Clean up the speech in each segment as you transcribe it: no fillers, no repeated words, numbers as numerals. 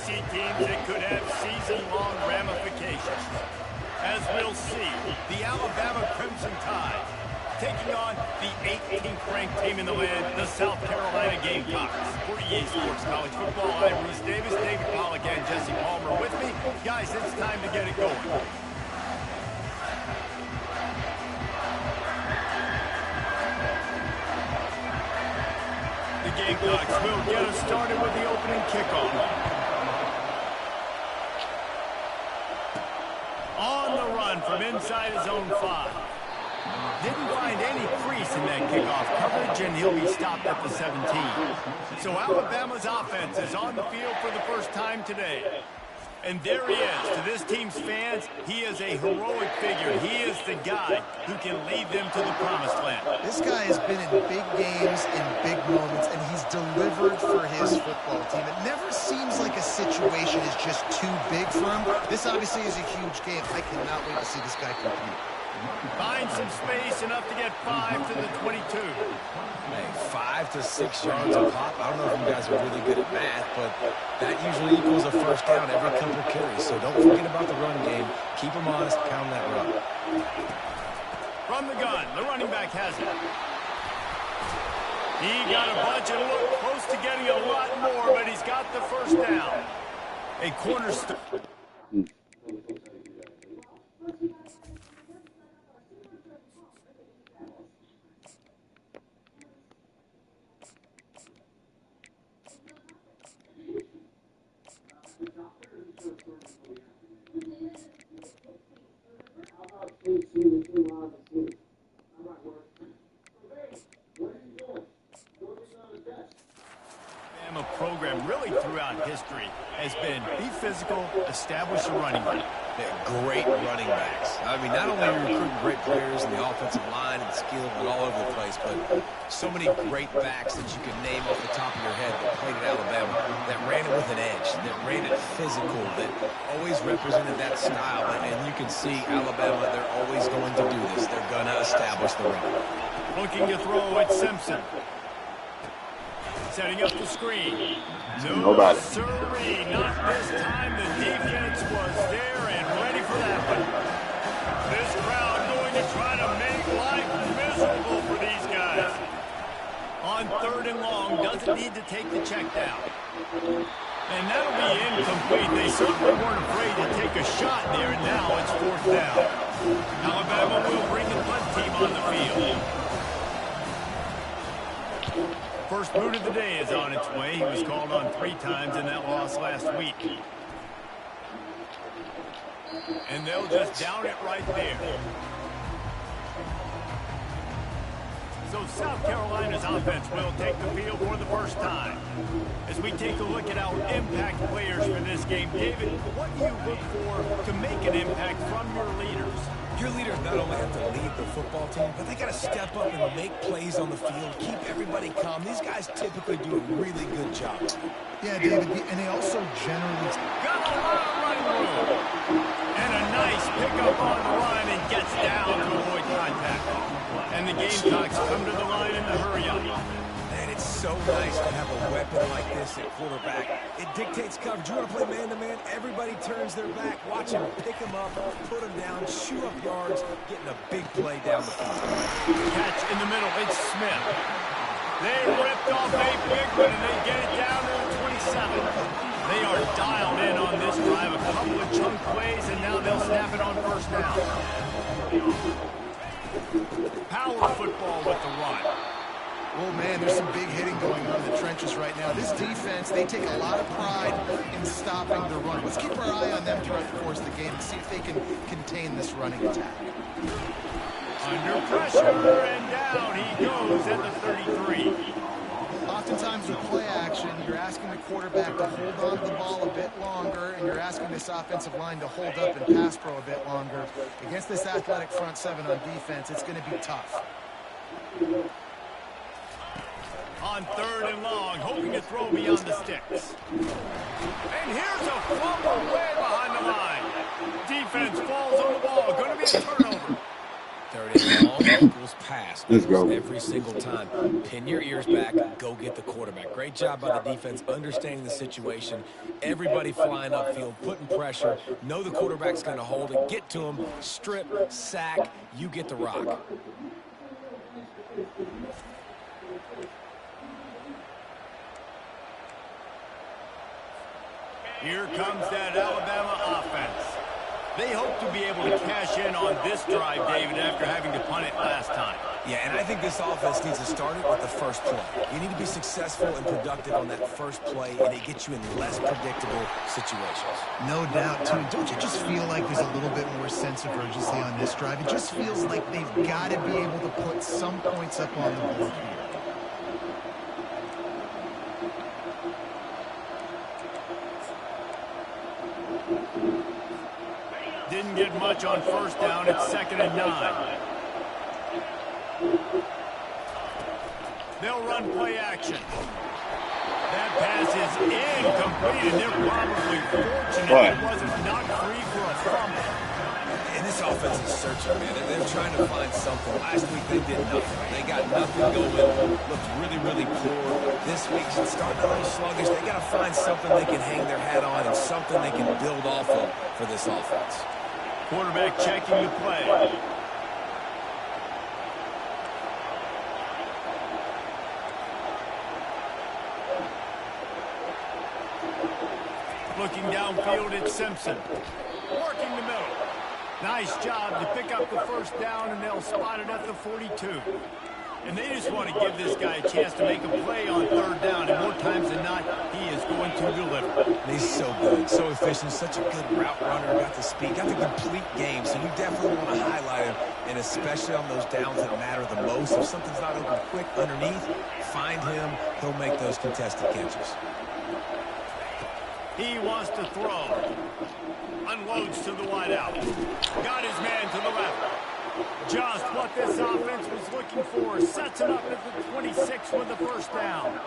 see teams that could have season-long ramifications. As we'll see, the Alabama Crimson Tide taking on the 18th ranked team in the land, the South Carolina Gamecocks. For EA Sports College Football, I'm Reese Davis, David Pollack, and Jesse Palmer with me. Guys, it's time to get it going. The Gamecocks will get us started with the opening kickoff. On the run from inside his own 5. Didn't find any crease in that kickoff coverage, and he'll be stopped at the 17. So Alabama's offense is on the field for the first time today. And there he is. To this team's fans, he is a heroic figure. He is the guy who can lead them to the promised land. This guy has been in big games, in big moments, and he's delivered for his football team. It never seems like a situation is just too big for him. This obviously is a huge game. I cannot wait to see this guy compete. Find some space, enough to get 5 to the 22. Hey, 5 to 6 yards a pop. I don't know if you guys are really good at math, but that usually equals a first down every couple carries. So don't forget about the run game. Keep them honest, pound that run. From the gun, the running back has it. He got a bunch and looked close to getting a lot more, but he's got the first down. A cornerstone. Bama program really throughout history has been be physical, establish a running game. They're great running backs. I mean, not only are you recruiting great players in the offensive line and skill and all over the place, but so many great backs that you can name off the top of your head that played at Alabama, that ran it with an edge, that ran it physical, that always represented that style. And you can see Alabama, they're always going to do this. They're going to establish the run. Looking to throw at Simpson. Setting up the screen. Nobody. Sirree, not this time. The defense was there and ready for that one. This crowd going to try to make life miserable for these guys. On 3rd and long, doesn't need to take the check down. And that'll be incomplete. They certainly weren't afraid to take a shot there, and now it's 4th down. Alabama will bring the punt team on the field. First boot of the day is on its way. He was called on 3 times in that loss last week. And they'll just down it right there. So South Carolina's offense will take the field for the first time. As we take a look at our impact players for this game, David, what do you look for to make an impact from your leaders? Your leaders not only have to lead the football team, but they got to step up and make plays on the field, keep everybody calm. These guys typically do a really good job. Yeah, David, and they also generally got a lot of running room. And a nice pickup on the run and gets down to avoid contact. And the Gamecocks come to the line in the hurry up. Man, it's so nice to have a weapon like this at quarterback. It dictates coverage. You want to play man-to-man? Everybody turns their back. Watch him pick him up, put him down, shoot up yards, getting a big play down the field. Catch in the middle. It's Smith. They ripped off a big one, and they get it down to the 27. They are dialed in on this drive. A couple of chunk plays, and now they'll snap it on 1st down. Power football with the run. Oh, man, there's some big hitting going on in the trenches right now. This defense, they take a lot of pride in stopping the run. Let's keep our eye on them throughout the course of the game and see if they can contain this running attack. Under pressure, and down he goes at the 33. Oftentimes with play action, you're asking the quarterback to hold on to the ball a bit longer, and you're asking this offensive line to hold up and pass pro a bit longer. Against this athletic front 7 on defense, it's going to be tough. On 3rd and long, hoping to throw beyond the sticks. And here's a fumble way behind the line. Defense falls on the ball. Going to be a turnover. 3rd and long equals pass. Let's go. every single time. Pin your ears back, go get the quarterback. Great job by the defense understanding the situation. Everybody flying upfield, putting pressure. Know the quarterback's going to hold it. Get to him, strip, sack, you get the rock. Here comes that Alabama offense. They hope to be able to cash in on this drive, David, after having to punt it last time. Yeah, and I think this offense needs to start it with the first play. You need to be successful and productive on that first play, and it gets you in less predictable situations. No doubt, too. Don't you just feel like there's a little bit more sense of urgency on this drive? It just feels like they've got to be able to put some points up on the board here. Didn't get much on first down. It's 2nd and 9. They'll run play action. That pass is incomplete, and they're probably fortunate it wasn't knocked free for a fumble. And this offense is searching, man. They're trying to find something. Last week they did nothing. They got nothing going. Looked really, really poor. This week it's starting a little sluggish. They got to find something they can hang their hat on and something they can build off of for this offense. Quarterback checking the play. Looking downfield, it's Simpson. Working the middle. Nice job to pick up the first down, and they'll spot it at the 42. And they just want to give this guy a chance to make a play on 3rd down, and more times than not, he is going to deliver. And he's so good, so efficient, such a good route runner, got the speed, got the complete game, so you definitely want to highlight him, and especially on those downs that matter the most. If something's not open quick underneath, find him, he'll make those contested catches. He wants to throw. Unloads to the wideout. Got his man to the left. Just what this offense was looking for. Sets it up at the 26 with the first down.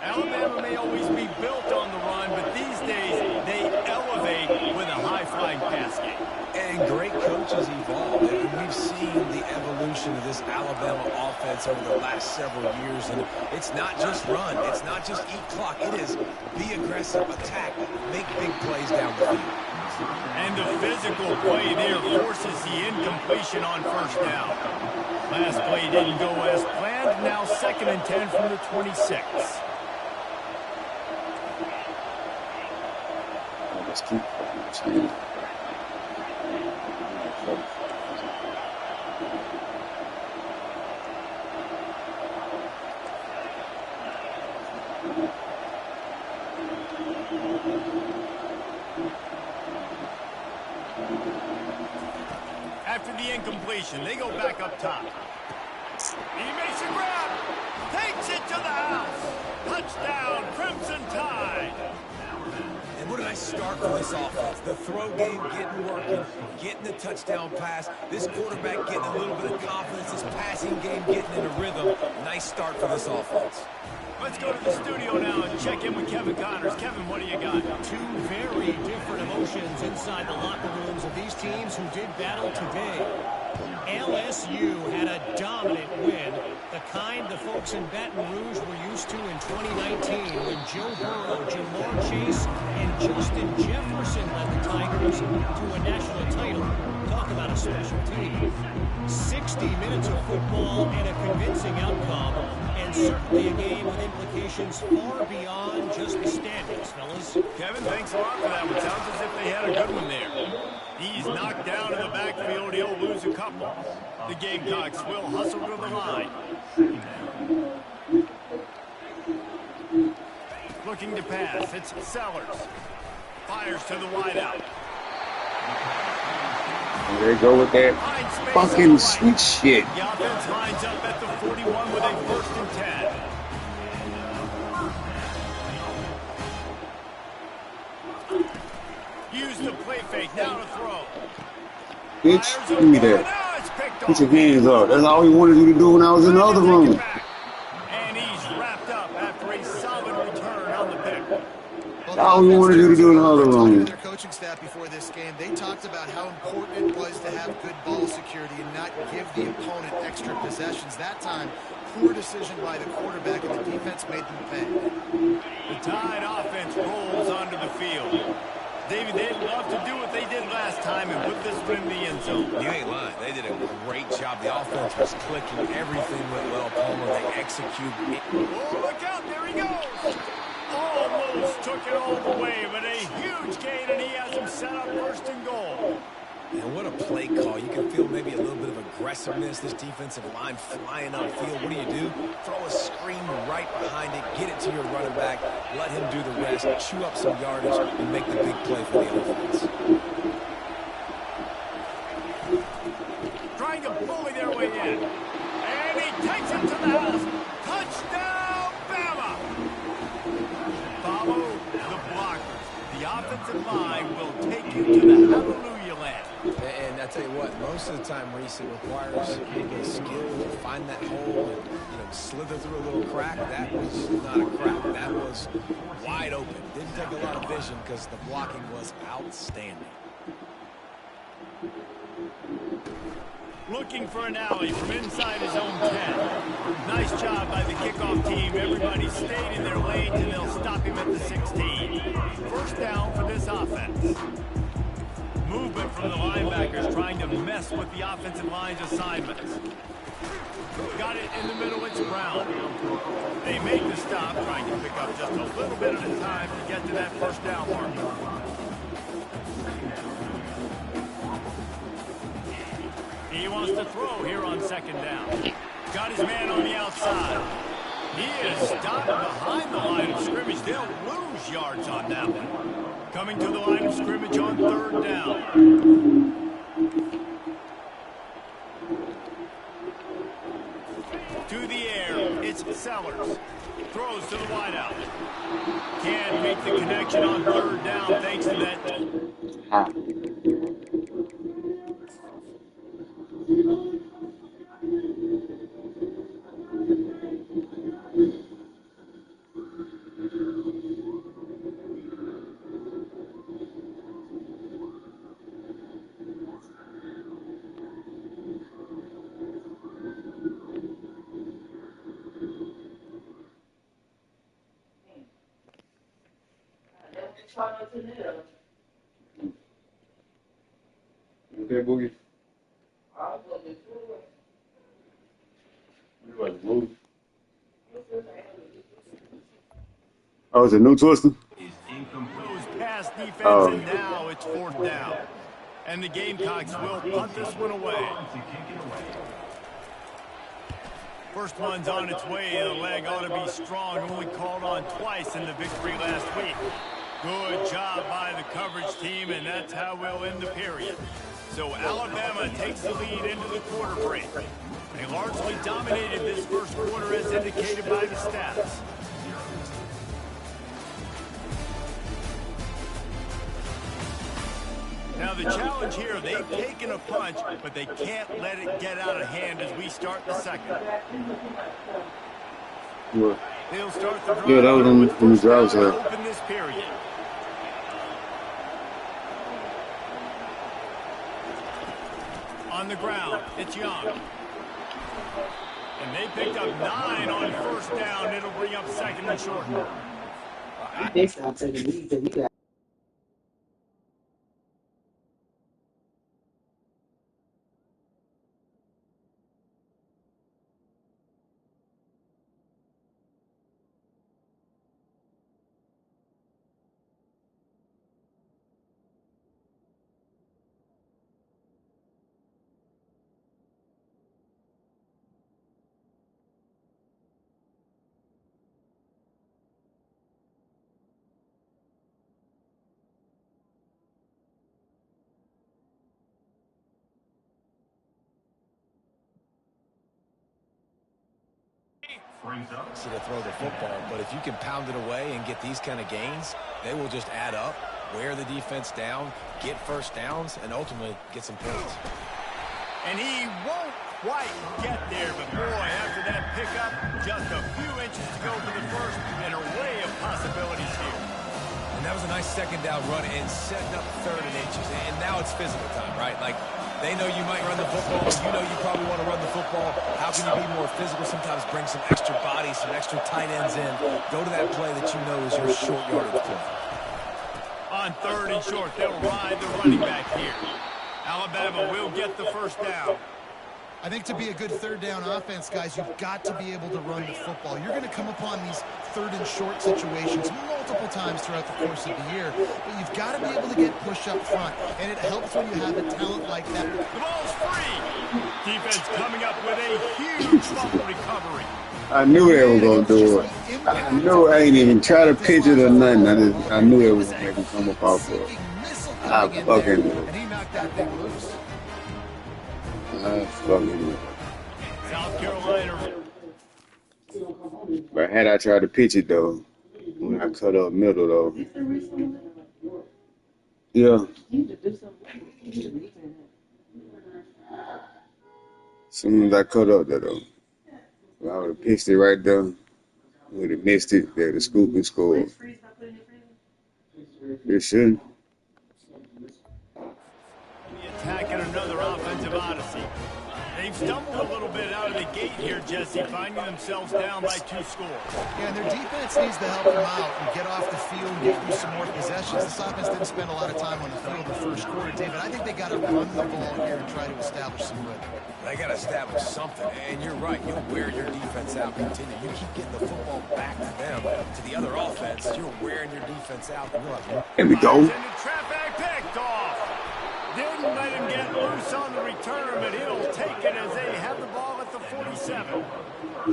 Alabama may always be built on the run, but these days they elevate with a high-flying pass game. And great coaches evolve. And we've seen the evolution of this Alabama offense over the last several years. And it's not just run. It's not just eat clock. It is be aggressive, attack, make big plays down the field. And the physical play there forces the incompletion on first down. Last play didn't go as planned. Now 2nd and 10 from the 26. Let's keep it. After the incompletion, they go back up top. He makes a grab. Takes it to the house. Touchdown, Crimson Tide. And what a nice start for this offense. The throw game getting working, getting the touchdown pass. This quarterback getting a little bit of confidence. This passing game getting in a rhythm. Nice start for this offense. Let's go to the studio now and check in with Kevin Connors. Kevin, what do you got? Two very different emotions inside the locker rooms of these teams who did battle today. LSU had a dominant win, the kind the folks in Baton Rouge were used to in 2019 when Joe Burrow, Jamar Chase, and Justin Jefferson led the Tigers to a national title. Talk about a special team. 60 minutes of football and a convincing outcome, and certainly a game with implications far beyond just the standings, fellas. Kevin, thanks a lot for that one. Sounds as if they had a good one there. He's knocked down in the backfield. He'll lose a couple. The Gamecocks will hustle to the line. Looking to pass. It's Sellers. Fires to the wideout. There you go with that fucking sweet shit. The offense lines up at the 41 with a 1st and 10. Use the play fake. Now to throw. Bitch, give me that. Put your hands up. That's all he wanted you to do when I was in the other room. And he's wrapped up after a solid return on the pick. Well, That's all we wanted you to do in the huddle talking to room. their coaching staff before this game, they talked about how important it was to have good ball security and not give the opponent extra possessions. That time, poor decision by the quarterback, and the defense made them pay. The Tide offense rolls onto the field. David, they'd love to do what they did last time and put this one in the end zone. You ain't lying. They did a great job. The offense was clicking. Everything went well. Palmer, they executed. Oh, look out. There he goes. Almost took it all the way, but a huge gain, and he has him set up first and goal. And what a play call. You can feel maybe a little bit of aggressiveness. This defensive line flying upfield. What do? Throw a screen right behind it. Get it to your running back. Let him do the rest. Chew up some yardage and make the big play for the offense. Trying to bully their way in. And he takes it to the house. Touchdown, Bama! Follow the blockers. The offensive line will take you to the hallelujah land. And I tell you what, most of the time, Reese, it requires a little bit of skill to find that hole and, slither through a little crack. That was not a crack. That was wide open. Didn't take a lot of vision because the blocking was outstanding. Looking for an alley from inside his own 10. Nice job by the kickoff team. Everybody stayed in their lanes, and they'll stop him at the 16. First down for this offense. Movement from the linebackers trying to mess with the offensive line's assignments. Got it in the middle. It's Brown. They make the stop, trying to pick up just a little bit at a time to get to that first down mark. He wants to throw here on second down. Got his man on the outside. He is stopped behind the line of scrimmage. They'll lose yards on that one. Coming to the line of scrimmage on third down. To the air, it's Sellers. Throws to the wideout. Can't make the connection on third down thanks to that. Okay, Boogie. Oh, is it new twister? Goes past defense, and now it's fourth down. And the Gamecocks will punt this one away. First one's on its way. The leg ought to be strong. Only called on twice in the victory last week. Good job by the coverage team, and that's how we'll end the period. So Alabama takes the lead into the quarter break. They largely dominated this first quarter as indicated by the stats. Now the challenge here, they've taken a punch, but they can't let it get out of hand as we start the second. What? They'll start the drive. Yeah, that was on the drive side. Open this period. On the ground, it's Young. And they picked up 9 on first down. It'll bring up second and short. To throw the football, but if you can pound it away and get these kind of gains, they will just add up, wear the defense down, get first downs, and ultimately get some points. And he won't quite get there, but boy, after that pickup, just a few inches to go for the first, and an array of possibilities here. And that was a nice second down run and setting up 3rd and inches. And now it's physical time, right? Like, they know you might run the football. You know you probably want to run the football. How can you be more physical? Sometimes bring some extra bodies, some extra tight ends in. Go to that play that you know is your short yardage play. On 3rd and short, they'll ride the running back here. Alabama will get the first down. I think to be a good 3rd down offense, guys, you've got to be able to run the football. You're going to come upon these 3rd and short situations multiple times throughout the course of the year, but you've got to be able to get push up front, and it helps when you have a talent like that. The ball's free. Defense coming up with a huge fumble recovery. I knew they were going to do it. I knew I ain't even try to pitch it or nothing. I knew it was going to come up off of it. I fucking knew it. And he knocked that thing loose. South Carolina. But had I tried to pitch it though, when I cut up middle though, yeah. As soon as I cut up there though, if I would have pitched it right there, would have missed it. They'd have scooped and scored. It shouldn't. Attacking another offensive odyssey. They've stumbled a little bit out of the gate here, Jesse, finding themselves down by 2 scores. Yeah, and their defense needs to help them out and get off the field and get through some more possessions. This offense didn't spend a lot of time on the field the first quarter, David. I think they got to run the ball here and try to establish some rhythm. They got to establish something, and you're right. You'll wear your defense out. Continue. You keep getting the football back to them, to the other offense. You're wearing your defense out. And you're like, here we go. Traffic picked off. Didn't let him get loose on the return, but he'll take it as they have the ball at the 47.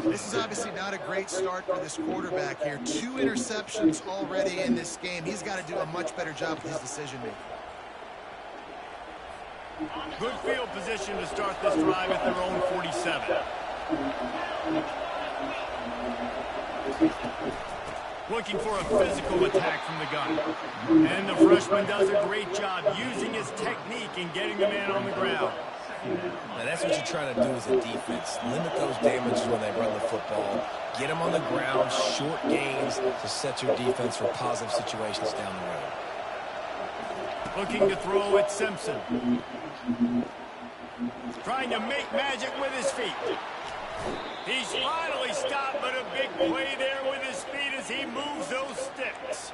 This is obviously not a great start for this quarterback here. 2 interceptions already in this game. He's got to do a much better job with his decision-making. Good field position to start this drive at their own 47. Looking for a physical attack from the gun. And the freshman does a great job using his technique and getting the man on the ground. Now that's what you're trying to do as a defense. Limit those damages when they run the football. Get them on the ground, short gains to set your defense for positive situations down the road. Looking to throw at Simpson. Trying to make magic with his feet. He's finally stopped, but a big play there with his feet as he moves those sticks.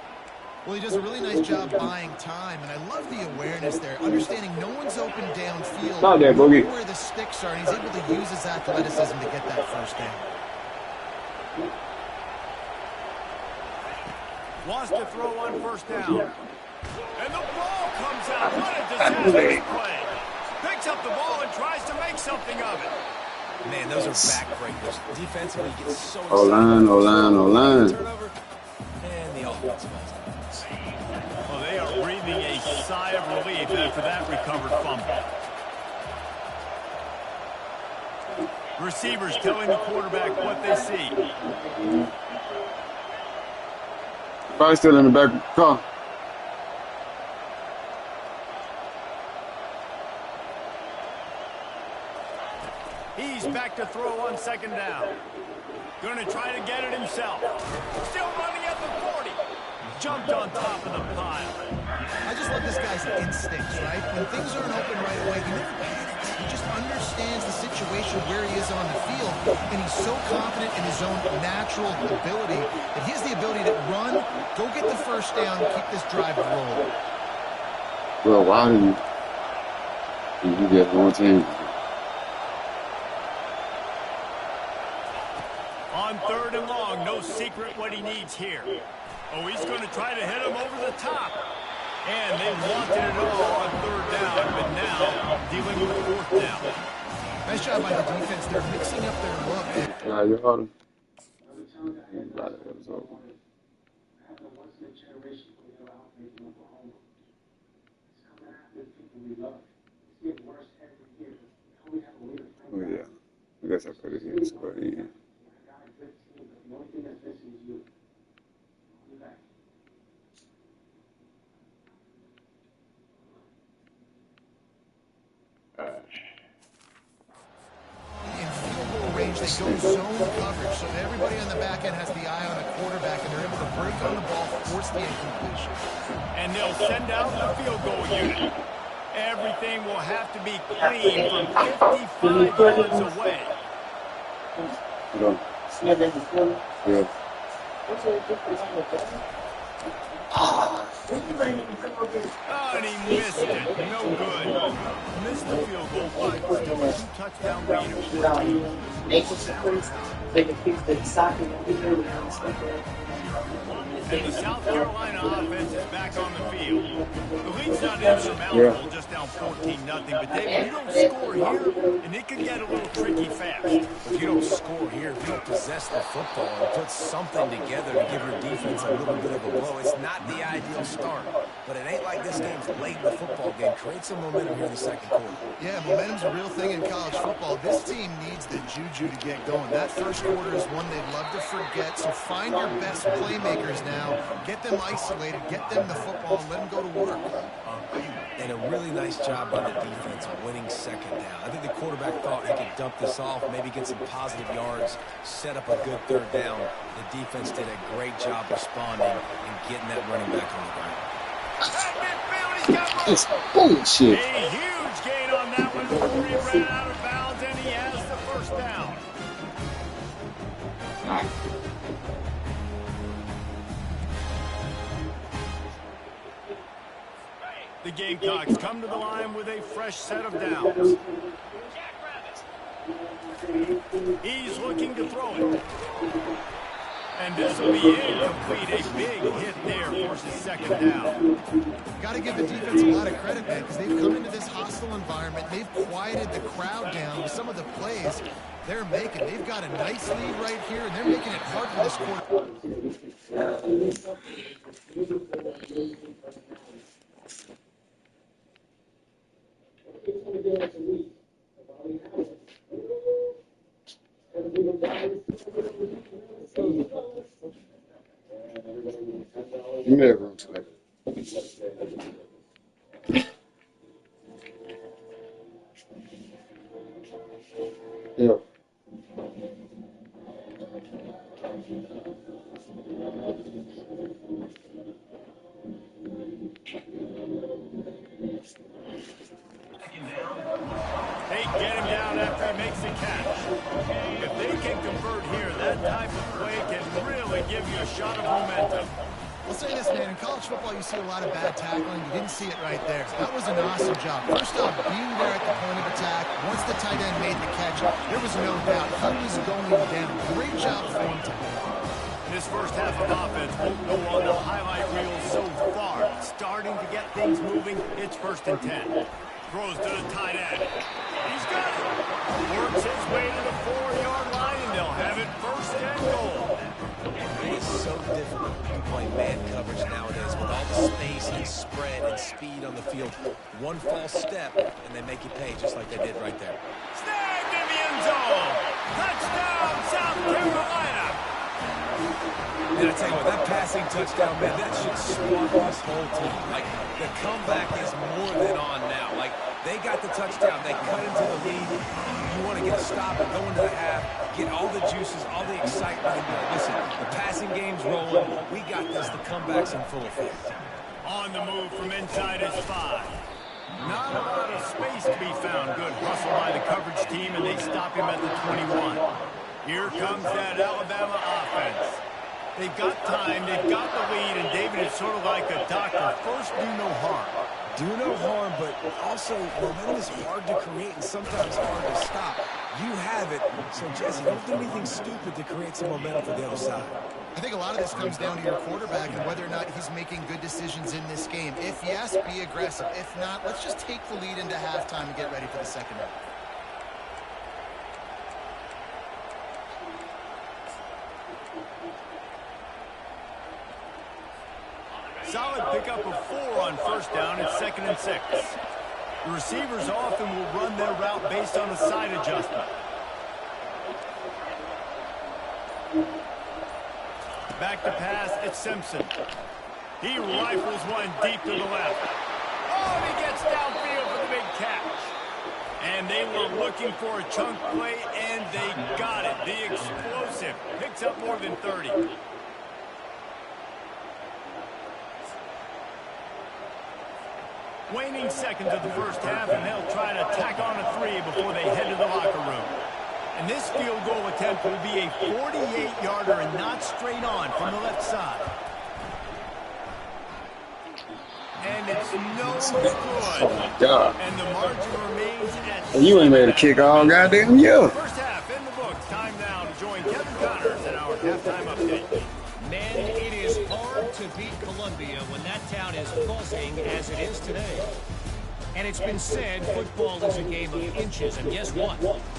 Well, he does a really nice job buying time, and I love the awareness there, understanding no one's open downfield, Not there, Boogie. where the sticks are, and he's able to use his athleticism to get that first down. Wants to throw on 1st down. And the ball comes out. What a disastrous play. Picks up the ball and tries to make something of it. Man, those are backbreakers. Defensively, you get so excited. O-line. Turnover, and the offense falls out. Well, they are breathing a sigh of relief after that recovered fumble. Receivers telling the quarterback what they see. Probably still in the back of the car. He's back to throw on 2nd down. Going to try to get it himself. Still running at the 40. Jumped on top of the pile. I just love this guy's instincts, right? When things aren't open right away, he never panics. He just understands the situation where he is on the field, and he's so confident in his own natural ability that he has the ability to run, go get the 1st down, keep this drive rolling. Well, why did you get one team? On 3rd and long, no secret what he needs here. Oh, he's going to try to hit him over the top. And they wanted it all on 3rd down, but now dealing with 4th down. Nice job by the defense. They're mixing up their look. Yeah, you ought to. Oh, yeah. I guess I put it in this part in. In field goal range, they they go zone coverage, so everybody on the back end has the eye on the quarterback, and they're able to break on the ball, force the incompletion. And they'll send out the field goal unit. Everything will have to be clean from 55 yards away. Yeah. Oh, and he missed it. No good. Missed the field goal, but still a two-touchdown lead. And the South Carolina offense is back on the field. The lead's not insurmountable, just down 14-0. But David, you don't score here, and it can get a little tricky fast. If you don't score here, if you don't possess the football and put something together to give your defense a little bit of a blow, it's not the ideal start. But it ain't like this game's late in the football game. Create some momentum here in the second quarter. Yeah, momentum's a real thing in college football. This team needs the juju to get going. That first quarter is one they'd love to forget, so find your best playmakers now. Get them isolated, get them the football, and let them go to work. And a really nice job by the defense winning second down. I think the quarterback thought he could dump this off, maybe get some positive yards, set up a good third down. The defense did a great job responding and getting that running back on the ground. It's bullshit. A huge gain on that one before he ran out of bounds, and he has the first down. The Gamecocks come to the line with a fresh set of downs. He's looking to throw it. And this will be incomplete. A big hit there forces second down. Got to give the defense a lot of credit, man, because they've come into this hostile environment. They've quieted the crowd down with some of the plays they're making. They've got a nice lead right here, and they're making it hard for this quarter. You never room to it. Yeah. They get him down after he makes the catch. If they can convert here, that type of play can really give you a shot of momentum. I'll say this, man. In college football, you see a lot of bad tackling. You didn't see it right there. That was an awesome job. First off, being there at the point of attack. Once the tight end made the catch, there was no doubt he was going down. Great job for him today. This first half of offense won't go on the highlight reel so far. Starting to get things moving. It's 1st and 10. Throws to the tight end. He's got it. Works his way to the 4-yard line, and they'll have it 1st and goal. It is so difficult to play man coverage nowadays with all the space and spread and speed on the field. One false step, and they make you pay just like they did right there. Snagged in the end zone. Touchdown, South Carolina. And I tell you what, that passing touchdown, man, that should spark this whole team. Like, the comeback is more than on now. Like, they got the touchdown. They cut into the lead. You want to get a stop and go into the half, get all the juices, all the excitement. And listen, the passing game's rolling. We got this. The comeback's in full effect. On the move from inside his 5. Not a lot of space to be found. Good hustle by the coverage team, and they stop him at the 21. Here comes that Alabama offense. They've got time, they've got the lead, and David is sort of like a doctor. First, do no harm. Do no harm, but also momentum is hard to create and sometimes hard to stop. You have it, so Jesse, don't do anything stupid to create some momentum for the other side. I think a lot of this comes down to your quarterback and whether or not he's making good decisions in this game. If yes, be aggressive. If not, let's just take the lead into halftime and get ready for the second half. Solid pickup of 4 on 1st down. It's 2nd and 6. The receivers often will run their route based on a side adjustment. Back to pass, it's Simpson. He rifles one deep to the left. Oh, and he gets downfield for the big catch. And they were looking for a chunk play, and they got it. The explosive picks up more than 30. Waning seconds of the first half, and they'll try to tack on a 3 before they head to the locker room. And this field goal attempt will be a 48-yarder and not straight on from the left side. And it's no good. Oh my God. And the margin remains at Hey, you ain't made a kick all goddamn year. first half in the books. Time now to join Kevin Connors in our halftime update. Man, it is hard to beat Columbia when that town is buzzing as it is today. And it's been said football is a game of inches. And guess what?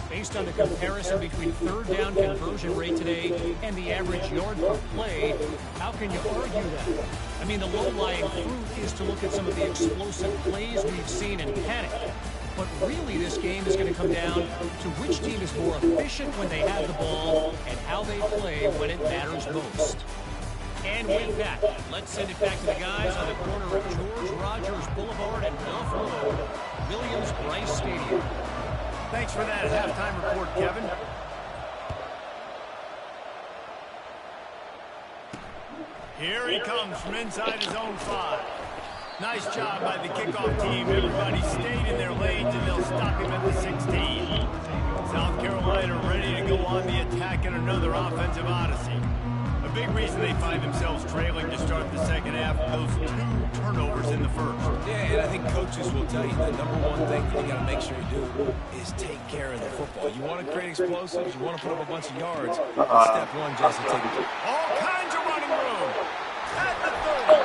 Based on the comparison between third down conversion rate today and the average yard per play, how can you argue that? I mean, the low-lying fruit is to look at some of the explosive plays we've seen in panic. But really, this game is going to come down to which team is more efficient when they have the ball and how they play when it matters most. And with that, let's send it back to the guys on the corner of George Rogers Boulevard and Bluff Road, Williams-Brice Stadium. Thanks for that halftime report, Kevin. Here he comes from inside his own 5. Nice job by the kickoff team. Everybody stayed in their lanes, and they'll stop him at the 16. South Carolina ready to go on the attack in another offensive odyssey. A big reason they find themselves trailing to start the second half, those 2 turnovers in the first. Yeah, and I think coaches will tell you the number one thing you got to make sure you do is take care of the football. You want to create explosives, you want to put up a bunch of yards. Step one, Jesse, take it. All kinds of running room at the 30.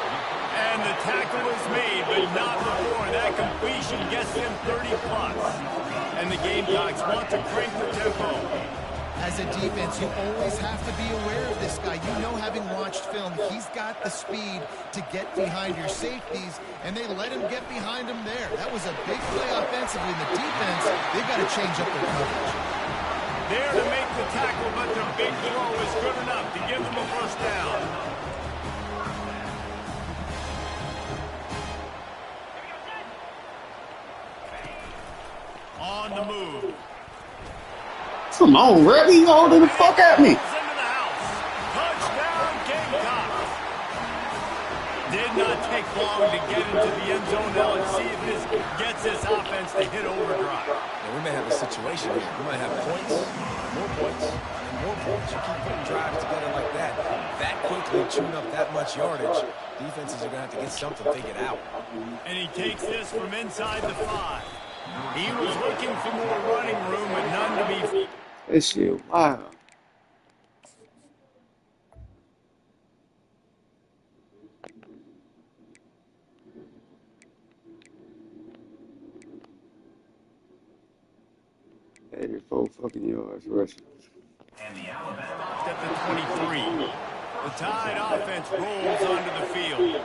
And the tackle is made, but not before. That completion gets them 30+. And the Gamecocks want to crank the tempo. As a defense, you always have to be aware of this guy. You know, having watched film, he's got the speed to get behind your safeties, and they let him get behind him there. That was a big play offensively. In the defense, they've got to change up their coverage. There to make the tackle, but their big throw is good enough to give them a first down. On the move. Come on, Reggie, you holding the fuck at me. Into the house. Touchdown, Gamecocks. Did not take long to get into the end zone. Now let's see if this gets this offense to hit overdrive. Yeah, we may have a situation here. We might have points, more points, and more points. You keep putting drives together like that quickly, chewing up that much yardage, defenses are going to have to get something figured out. And he takes this from inside the 5. He was looking for more running room, but none to be. This shit, wow. Four fucking yards rushing. And the Alabama at the 23. The Tide offense rolls onto the field.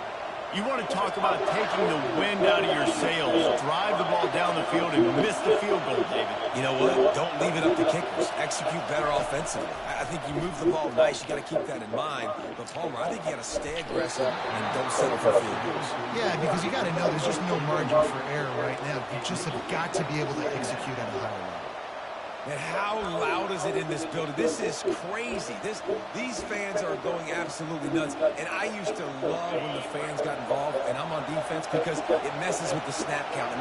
You want to talk about taking the wind out of your sails. Drive the ball down the field and miss the field goal, David. You know what? Don't leave it up to kickers. Execute better offensively. I think you move the ball nice. You got to keep that in mind. But, Palmer, I think you got to stay aggressive and don't settle for field goals. Yeah, because you got to know there's just no margin for error right now. You just have got to be able to execute at a higher level. And how loud is it in this building? This is crazy. These fans are going absolutely nuts. And I used to love when the fans got involved, and I'm on defense because it messes with the snap count.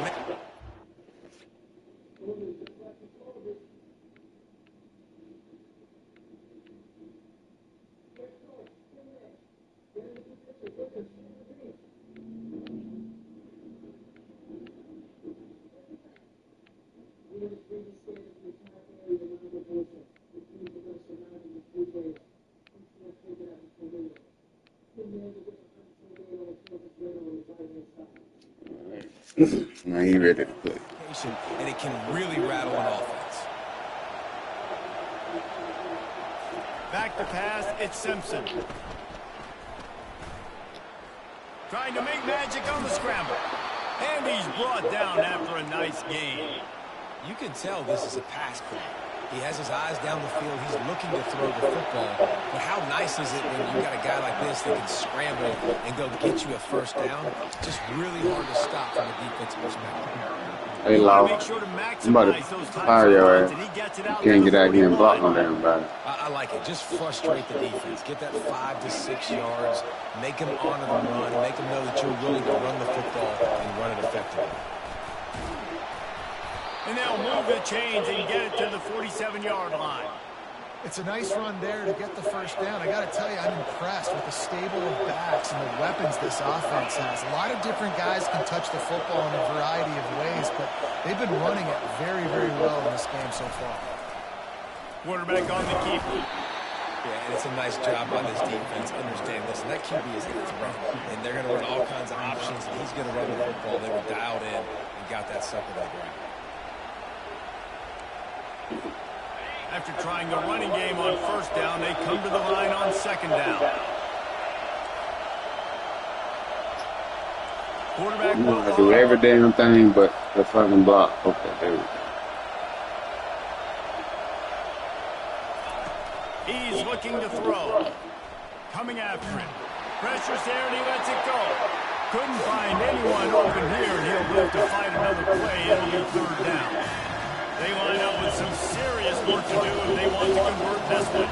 Now he ready to play. And it can really rattle an offense. Back to pass, it's Simpson. Trying to make magic on the scramble. And he's brought down after a nice gain. You can tell this is a pass play. He has his eyes down the field. He's looking to throw the football. But how nice is it when you got a guy like this that can scramble and go get you a first down? Just really hard to stop from a defensive perspective. They Want to make lost. sure to I'm about maximize those to types fire of your runs, ass. and he gets it out to Can't the get out here and block 41. no damn body. I like it. Just frustrate the defense. Get that 5 to 6 yards. Make them honor the run. Make them know that you're willing to run the football and run it effectively. And they'll move the chains and get it to the 47-yard line. It's a nice run there to get the first down. I got to tell you, I'm impressed with the stable of backs and the weapons this offense has. A lot of different guys can touch the football in a variety of ways, but they've been running it very, very well in this game so far. Quarterback on the keeper. Yeah, and it's a nice job by this defense. Understand, listen, that QB is a threat, and they're going to run all kinds of options, and he's going to run the football. They were dialed in and got that sucker to the ground. After trying the running game on first down, they come to the line on second down. Quarterback You want to do every damn thing but the fucking block. Okay, there we go. He's looking to throw. Coming after him. Pressure's there and he lets it go. Couldn't find anyone open here, and he'll live to fight another play. It'll be third down. They line up with some serious work to do if they want to convert this one.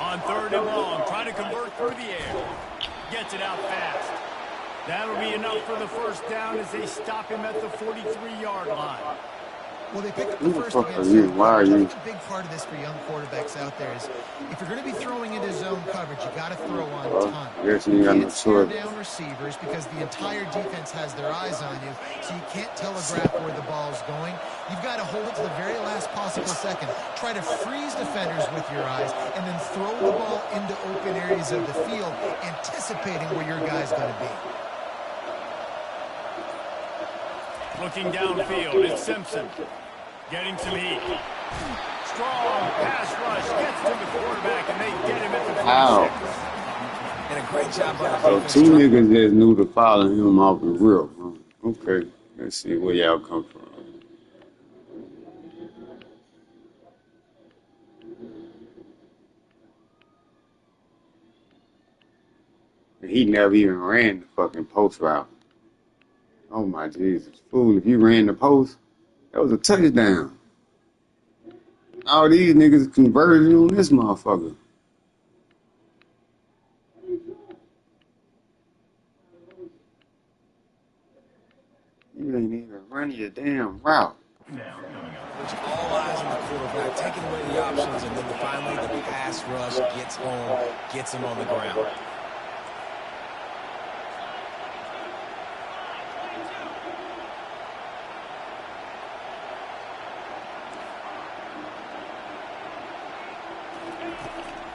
On third and long, trying to convert through the air. Gets it out fast. That'll be enough for the first down as they stop him at the 43-yard line. Well, they pick up Who the the first fuck against are you? zone Why are coverage. I you? think a big part of this for young quarterbacks out there is if you're going to be throwing into zone coverage, you got to throw on time. I guess you ain't got no can't stare choice. down receivers because the entire defense has their eyes on you, so you can't telegraph where the ball's going. You've got to hold it to the very last possible second. Try to freeze defenders with your eyes and then throw the ball into open areas of the field, anticipating where your guy's going to be. Looking downfield, it's Simpson. Getting some heat. Strong pass rush gets to the quarterback, and they get him at the 46. Ow. And a great job by the So defense. two niggas just knew to follow him off the rip. Huh? Okay, let's see where y'all come from. He never even ran the fucking post route. Oh my Jesus. Fool, if you ran the post, that was a touchdown. All these niggas converted on this motherfucker. You ain't even running your damn route. There's all eyes on the quarterback, taking away the options, and then finally the pass rush gets home, gets him on the ground.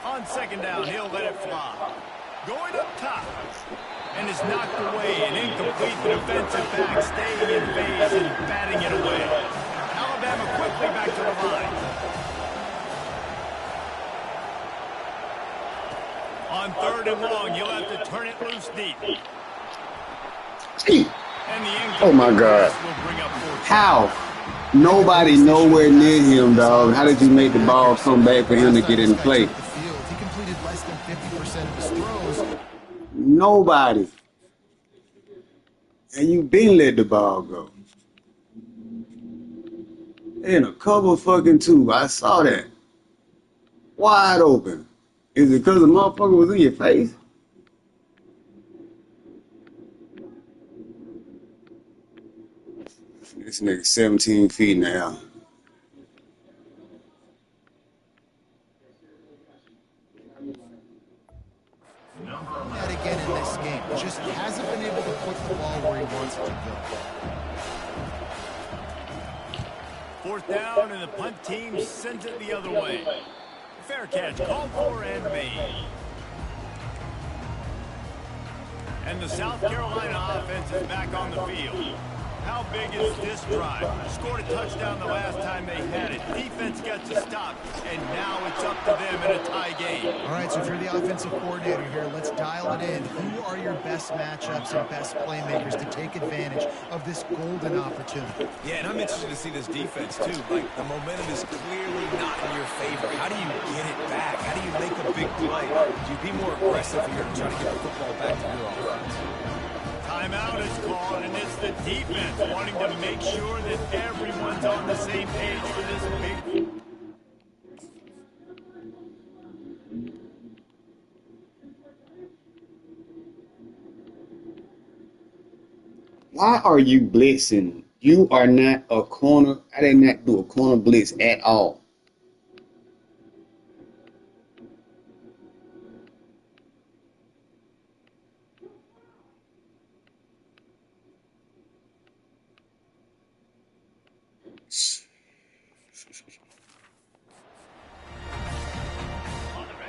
On second down, he'll let it fly. Going up top. And is knocked away and incomplete. The defensive back staying in phase and batting it away. Alabama quickly back to the line. On third and long, you'll have to turn it loose deep. And the Oh my God. pass will bring up fourth. How? Nobody nowhere near him, dog. How did you make the ball come back for him to get in play? He completed less than 50% of his throws. Nobody. And you been let the ball go. In a couple fucking two. I saw that. Wide open. Is it because the motherfucker was in your face? This nigga 17 feet now. That again in this game. Just hasn't been able to put the ball where he wants it to go. Fourth down, and the punt team sends it the other way. Fair catch, called for and made. And the South Carolina offense is back on the field. How big is this drive? Scored a touchdown the last time they had it. Defense gets a stop, and now it's up to them in a tie game. All right, so if you're the offensive coordinator here, let's dial it in. Who are your best matchups and best playmakers to take advantage of this golden opportunity? Yeah, and I'm interested to see this defense, too. Like, the momentum is clearly not in your favor. How do you get it back? How do you make a big play? Do you be more aggressive here to try to get the football back to your offense? Timeout is called, and it's the defense wanting to make sure that everyone's on the same page for this big. Why are you blitzing? You are not a corner. I did not do a corner blitz at all.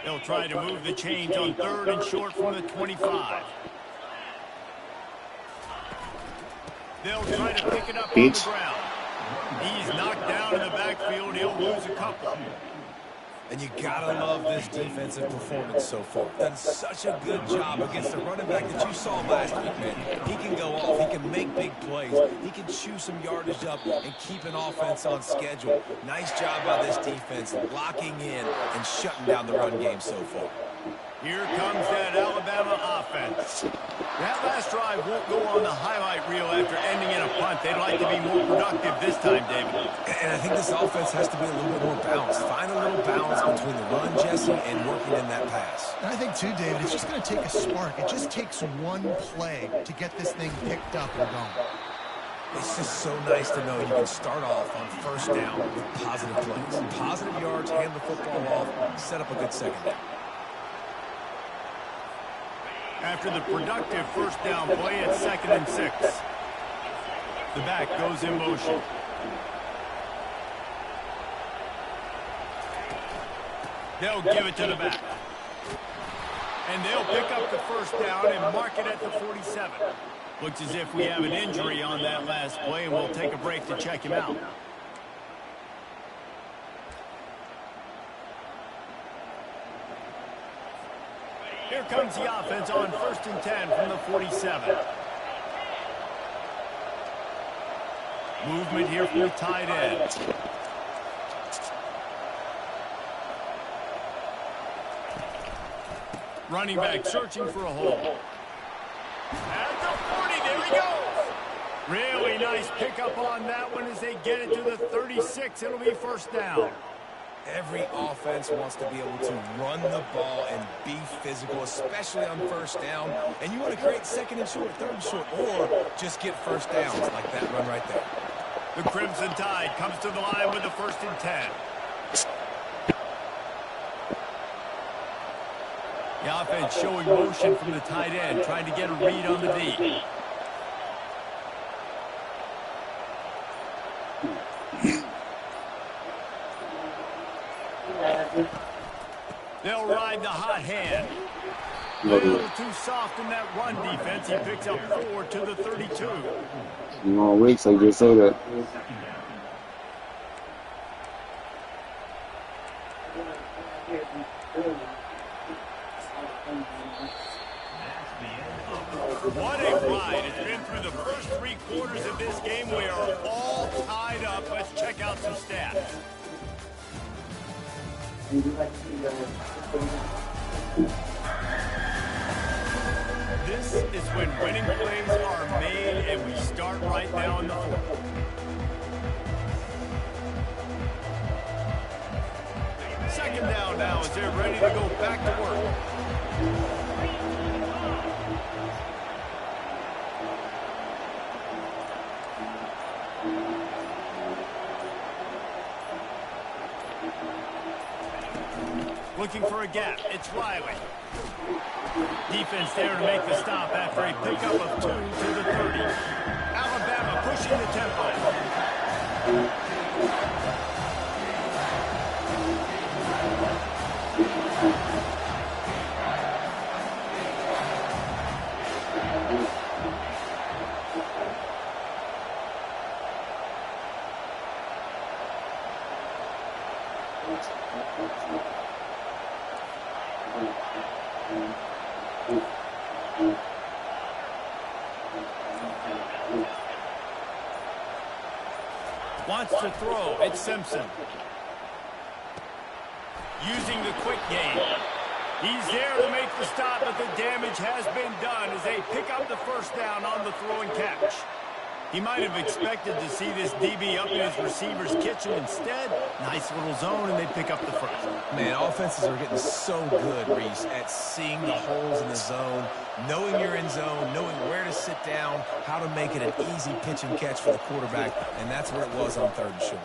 They'll try to move the chains on 3rd and short from the 25. They'll try to pick it up on the ground. He's knocked down in the backfield. He'll lose a couple. And you gotta love this defensive performance so far. Done such a good job against the running back that you saw last week, man. He can go off. He can make big plays. He can chew some yardage up and keep an offense on schedule. Nice job by this defense locking in and shutting down the run game so far. Here comes that Alabama offense. That last drive won't go on the highlight reel after ending in a punt. They'd like to be more productive this time, David. And I think this offense has to be a little bit more balanced. Find a little balance between the run, Jesse, and working in that pass. And I think, too, David, it's just going to take a spark. It just takes one play to get this thing picked up and going. It's just so nice to know you can start off on 1st down with positive plays. Positive yards, hand the football off, set up a good second down. After the productive 1st down play, it's 2nd and 6. The back goes in motion. They'll give it to the back. And they'll pick up the 1st down and mark it at the 47. Looks as if we have an injury on that last play, and we'll take a break to check him out. Here comes the offense on 1st and 10 from the 47. Movement here from the tight end. Running back searching for a hole. At the 40, there he goes. Really nice pickup on that one as they get it to the 36. It'll be 1st down. Every offense wants to be able to run the ball and be physical, especially on 1st down. And you want to create 2nd and short, 3rd and short, or just get 1st downs like that run right there. The Crimson Tide comes to the line with the 1st and 10. The offense showing motion from the tight end, trying to get a read on the D. They'll ride the hot hand. A little too soft in that run defense. He picks up 4 to the 32. More weeks, I just say that. What a ride. It's been through the first 3 quarters of this game. We are all tied up. Let's check out some stats. This is when winning plays are made, and we start right now in the 4th. Second down now as they're ready to go back to work. Looking for a gap. It's Riley. Defense there to make the stop after a pickup of 2 to the 30. Alabama pushing the tempo. Wants to throw. It's Simpson. Using the quick game. He's there to make the stop, but the damage damage has been done as they pick up the first down on the throw and catch. He might have expected to see this DB up in his receiver's kitchen. Instead, nice little zone, and they pick up the first. Man, offenses are getting so good, Reese, at seeing the holes in the zone, knowing you're in zone, knowing where to sit down, how to make it an easy pitch and catch for the quarterback, and that's where it was on 3rd and short.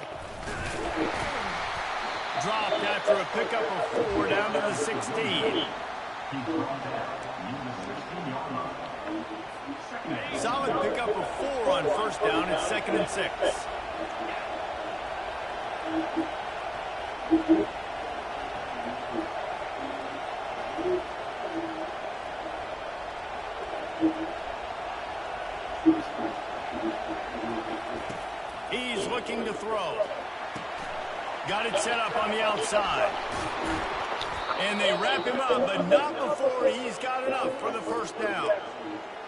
Dropped after a pickup of 4 down to the 16. Solid pickup of 4 on first down. It's 2nd and 6. He's looking to throw. Got it set up on the outside. And they wrap him up, but not before he's got enough for the first down.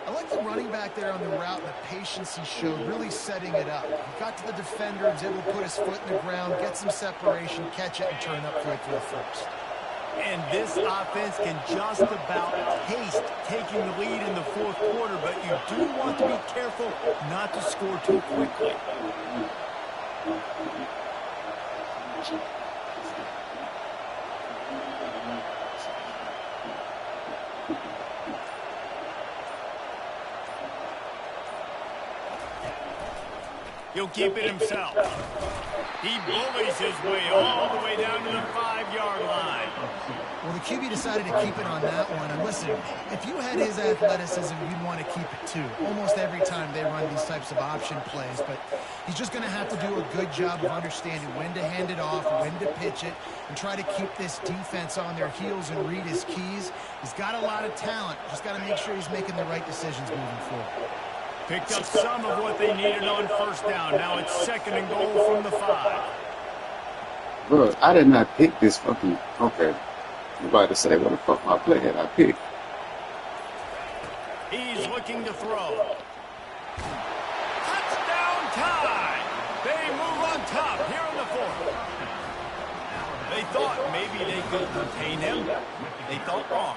I like the running back there on the route and the patience he showed, really setting it up. He got to the defender, was able to put his foot in the ground, get some separation, catch it, and turn upfield for the first. And this offense can just about taste taking the lead in the 4th quarter, but you do want to be careful not to score too quickly. He'll keep it himself. He bullies his way all the way down to the 5-yard line. Well, the QB decided to keep it on that one. And listen, if you had his athleticism, you'd want to keep it too. Almost every time they run these types of option plays. But he's just going to have to do a good job of understanding when to hand it off, when to pitch it, and try to keep this defense on their heels and read his keys. He's got a lot of talent. Just got to make sure he's making the right decisions moving forward. Picked up some of what they needed on first down. Now it's 2nd and goal from the 5. Bro, I did not pick this fucking... Okay. I'm about to say, what the fuck my play had I picked? He's looking to throw. Touchdown time! They move on top here in the 4th. They thought maybe they could contain him. They thought wrong.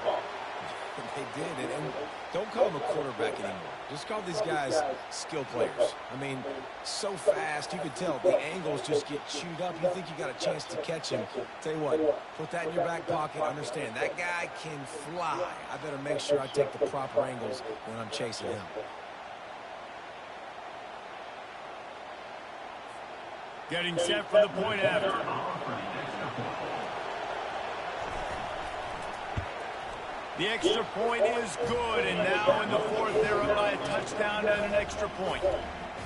They did, and don't call them a quarterback anymore. Just call these guys skill players. I mean, so fast, you could tell the angles just get chewed up. You think you got a chance to catch him. Tell you what, put that in your back pocket. Understand, that guy can fly. I better make sure I take the proper angles when I'm chasing him. Getting set for the point after. The extra point is good, and now in the 4th, they're up by a touchdown and an extra point.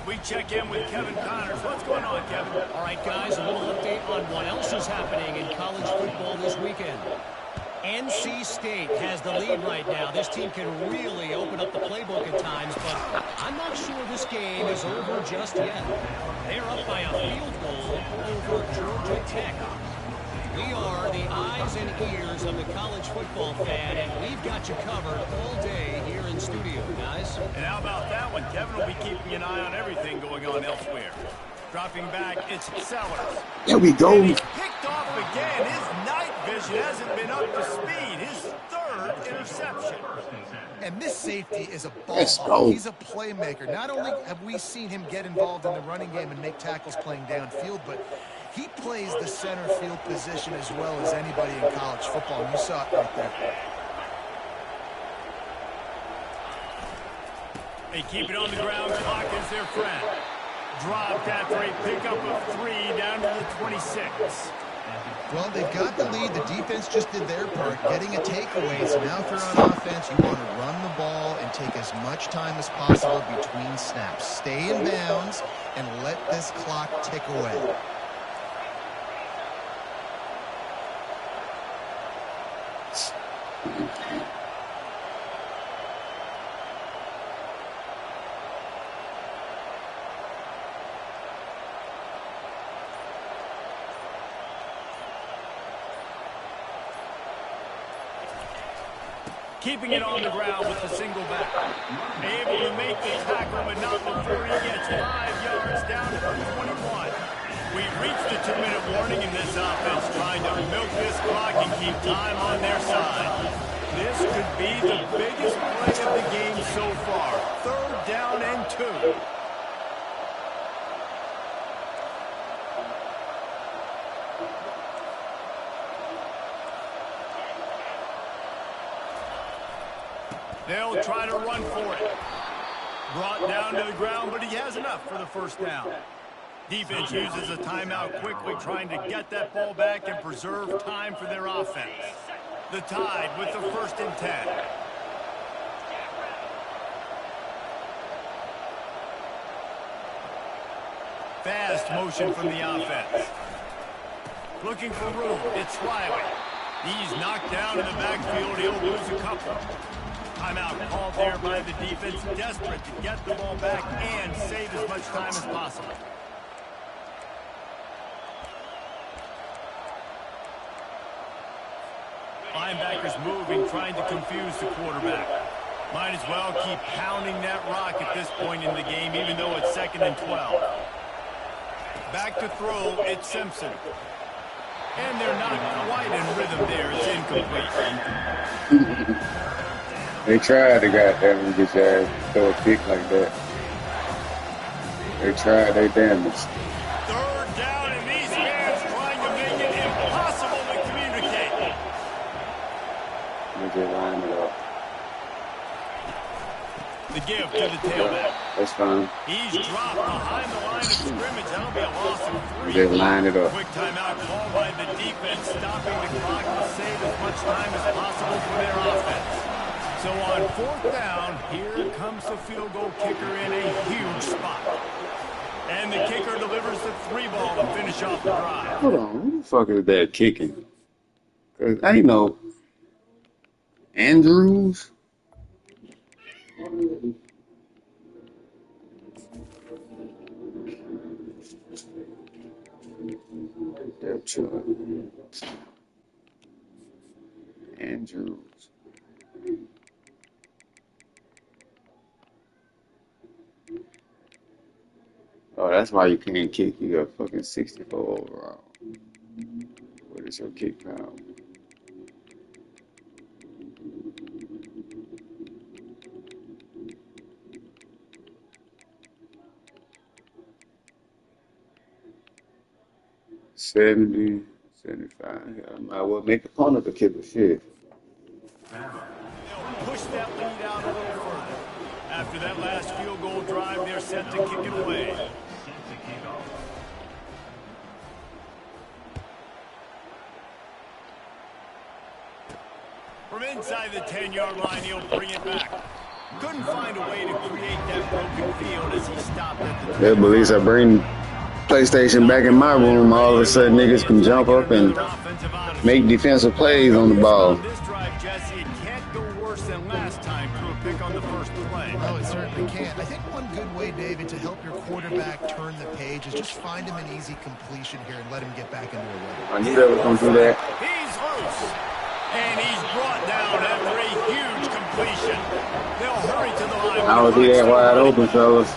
We check in with Kevin Connors. What's going on, Kevin? All right, guys, a little update on what else is happening in college football this weekend. NC State has the lead right now. This team can really open up the playbook at times, but I'm not sure this game is over just yet. They're up by a field goal over Georgia Tech. We are the eyes and ears of the college football fan, and we've got you covered all day here in studio, guys. And how about that one? Kevin will be keeping an eye on everything going on elsewhere. Dropping back, it's Sellers. There we go. And he's picked off again. His night vision hasn't been up to speed. His 3rd interception. And this safety is a ball Let's hawk. go. He's a playmaker. Not only have we seen him get involved in the running game and make tackles playing downfield, but he plays the center field position as well as anybody in college football. And you saw it right there. They keep it on the ground. Clock is their friend. Dropped after a pickup of 3 down to the 26. Well, they've got the lead. The defense just did their part, getting a takeaway. So now if you're on offense, you want to run the ball and take as much time as possible between snaps. Stay in bounds and let this clock tick away. Keeping it on the ground with the single back. Able to make the tackle, but not before he gets 5 yards down to the 21. We've reached the 2-minute warning in this offense, trying to milk this clock and keep time on their side. This could be the biggest play of the game so far. 3rd down and 2. They'll try to run for it. Brought down to the ground, but he has enough for the 1st down. Defense uses a timeout quickly, trying to get that ball back and preserve time for their offense. The Tide with the 1st and 10. Fast motion from the offense. Looking for room. It's Riley. He's knocked down in the backfield. He'll lose a couple. Timeout called there by the defense, desperate to get the ball back and save as much time as possible. Linebackers moving, trying to confuse the quarterback. Might as well keep pounding that rock at this point in the game, even though it's 2nd and 12. Back to throw, it's Simpson. And they're not quite in rhythm there. It's incomplete. They tried to goddamn get your ass throw a kick like that. They tried their damage. 3rd down, and these fans trying to make it impossible to communicate. They just line it up. The give to the tailback. That's fine. He's dropped behind the line of scrimmage. That'll be a loss of 3. Just line it up. Quick timeout called by the defense, stopping the clock to save as much time as possible for their offense. So on 4th down, here comes the field goal kicker in a huge spot. And the kicker delivers the 3 ball to finish off the drive. Hold on, who the fuck is that kicking? Cause I know Andrews. That's Andrews. Oh, that's why you can't kick. You got fucking 64 overall. What is your kick power? $70, $75. I might well make a punt of a kick of shit. They'll push that lead out a little further. After that last field goal drive, they're set to kick it away. From inside the 10-yard line, he'll bring it back. Couldn't find a way to create that broken field as he stopped at the... Yeah, but at least I bring PlayStation back in my room. All of a sudden, niggas can jump up and make defensive plays on the ball. This drive, Jesse, it can't go worse than last time through a pick on the first play. No, it certainly can't. I think one good way, David, to help your quarterback turn the page is just find him an easy completion here and let him get back into a rhythm. I knew that was going to do that. He's loose. And he's brought down after a huge completion. They'll hurry to the line. I was here wide open, fellas.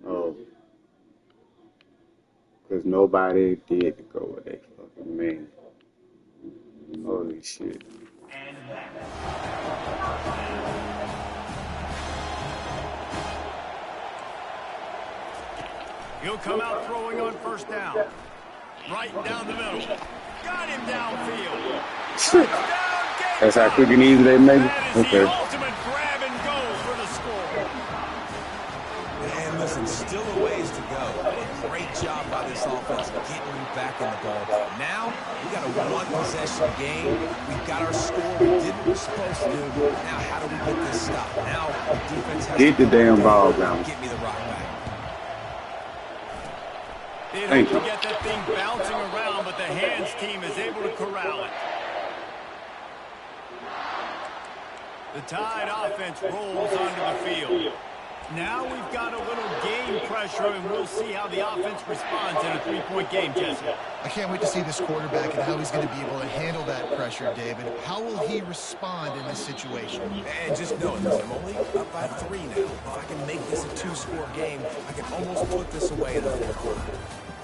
Oh. Because nobody did go with that fucking man. Holy shit. He'll come out throwing on first down. Right down the middle. Got him downfield. Touchdown, That's how quick and easy they make it? that is Okay. the ultimate grab and go for the score. And listen, still a ways to go. A great job by this offense getting you back in the ball game. Now, we got a one-possession game. We've got our score. We did what we're supposed to do. Now, how do we get this stop? Now, the defense has Get to the damn ball down. get me the rock back. They Thank hope to you. get that thing bouncing around, but the hands team is able to corral it. The Tide offense rolls onto the field. Now we've got a little game pressure, and we'll see how the offense responds in a three-point game, Jesse. I can't wait to see this quarterback and how he's going to be able to handle that pressure, David. How will he respond in this situation? And just know this, I'm only up by 3 now. If I can make this a 2-score game, I can almost put this away in the fourth quarter.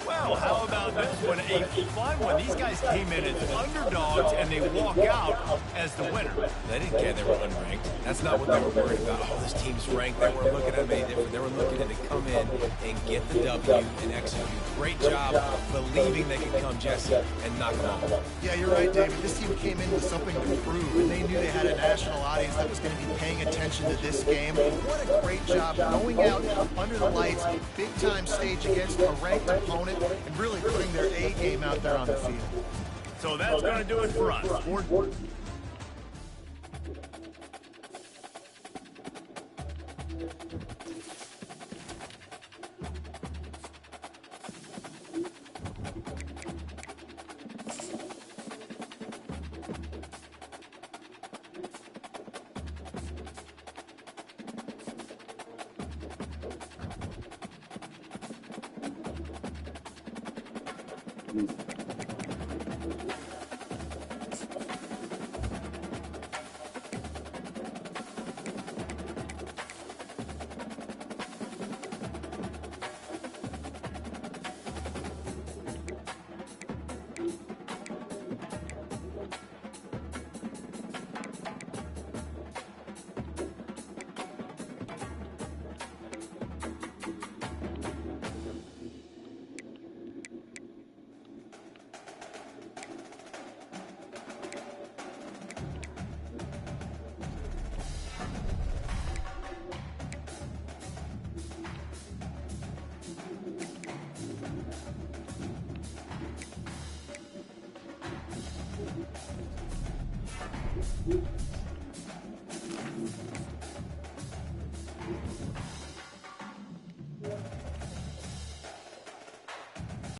Well, how about this one? A fun one. These guys came in as underdogs, and they walk out as the winner. They didn't care they were unranked. That's not what they were worried about. Oh, this team's ranked. They weren't looking at me different. They were looking at it to come in and get the W and execute. Great job believing they could come, Jesse, and knock them off. Yeah, you're right, David. This team came in with something to prove, and they knew they had a national audience that was going to be paying attention to this game. What a great job going out under the lights, big-time stage against a ranked opponent, and really putting their A game out there on the field. So that's going to do it for us.